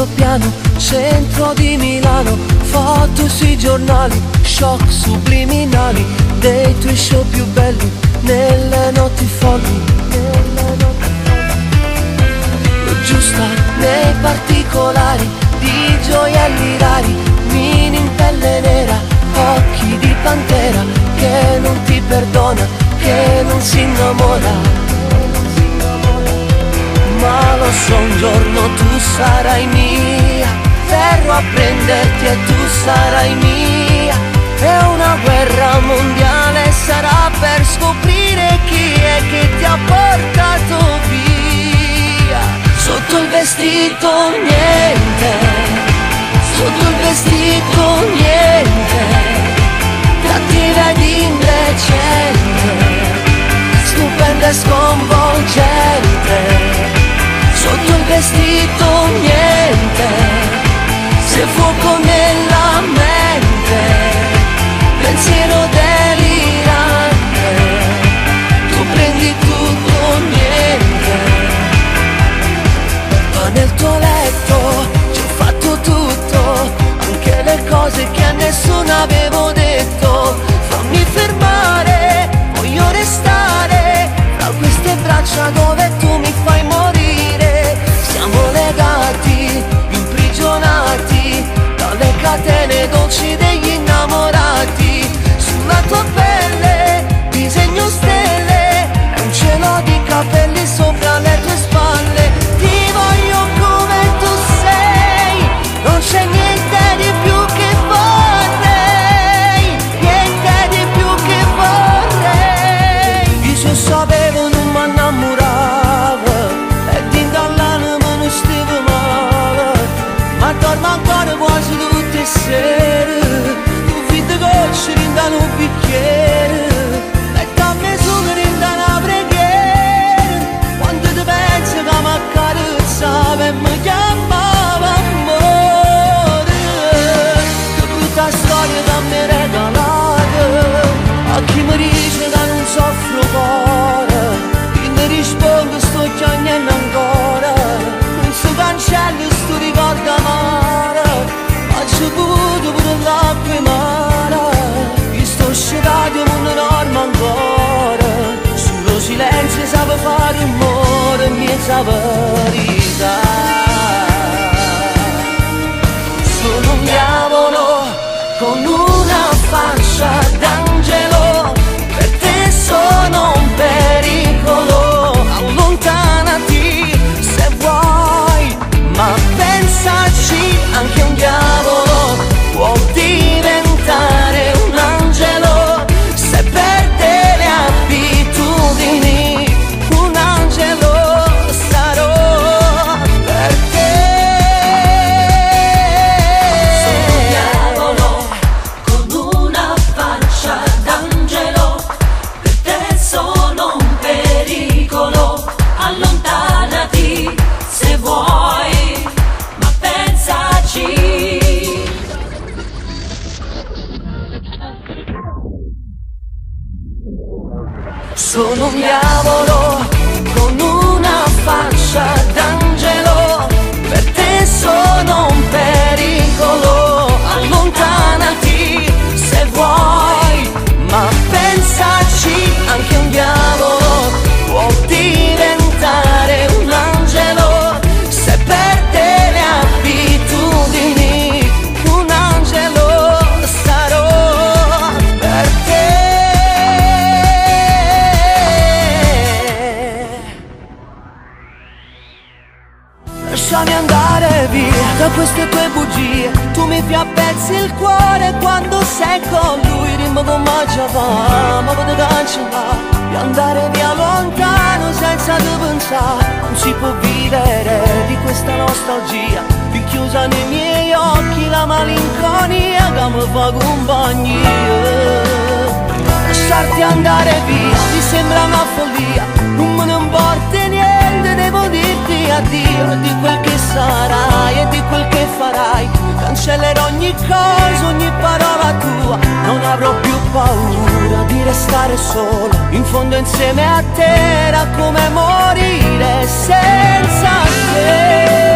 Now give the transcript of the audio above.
secondo piano, centro di Milano, foto sui giornali, shock subliminali dei tuoi show più belli, nelle notti folli, giusta nei particolari di gioielli rari, mini in pelle nera, occhi di pantera, che non ti perdona, che non si innamora. Ma lo so, un giorno tu sarai mia, verrò a prenderti e tu sarai mia, e una guerra mondiale sarà per scoprire chi è che ti ha portato via. Sotto il vestito niente, sotto il vestito niente, cattiva ed indecente, stupenda e sconvolgente. Sotto il vestito niente, se fuoco nella mente, pensiero delirante, tu prendi tutto niente. Ma nel tuo letto ci ho fatto tutto, anche le cose che a nessuno avevo detto. Fammi fermare, voglio restare tra queste braccia dove tu mi fai morire. Siamo legati, imprigionati dalle catene dolci degli innamorati. Sulla tua pelle disegno stelle e un cielo di capelli sopra le tue spalle. Ti voglio come tu sei, non c'è niente di più che vorrei, niente di più che vorrei. Io se sapevo non mi innamoravo e din dall'anima non stavo male, ma dormo ancora quasi tutte le sere. Tu vedi gocce rinda un bicchiere e dammi su che rinda una preghiera. Quando ti pensi che mi accarezzava e mi chiamava amore, che brutta storia che mi regalate a chi mi dice che non soffro cuore. Io mi rispondo sto chiagnendo ancora, non si cancella sto ricordo amaro, ma c'è avuto pure l'acqua e mare. Io sto scedato come un'arma ancora, sullo silenzio sape fare rumore, mezza verità. Sono un diavolo con una faccia d'angelo, per te sono un pericolo, allontanati se vuoi, ma pensaci, anche un diavolo può diventare un angelo se perde le abitudini. Un angelo sarò per te. Sono un diavolo con una faccia d'angelo, per te sono un pericolo, allontanati se vuoi, ma pensaci. Sono un diavolo con una faccia d'angelo, per te sono un pericolo, allontanati se vuoi, ma pensaci, anche un diavolo può diventare un angelo se perde le abitudini. Un angelo sarò per te. Lasciami andare via da queste tue bugie, tu mi fai a pezzi il cuore quando sei con lui. Rimango mangiava, ma vado cancellare e andare via lontano senza te pensare. Non si può vivere di questa nostalgia, più chiusa nei miei occhi la malinconia che mi fa compagnia. Lasciarti andare via mi sembra una follia, non me ne importa niente, devo dirti addio. E di quel che sarai e di quel che farai cancellerò ogni cosa, ogni parola tua. Non avrò più paura di restare solo, in fondo insieme a te era come morire senza te.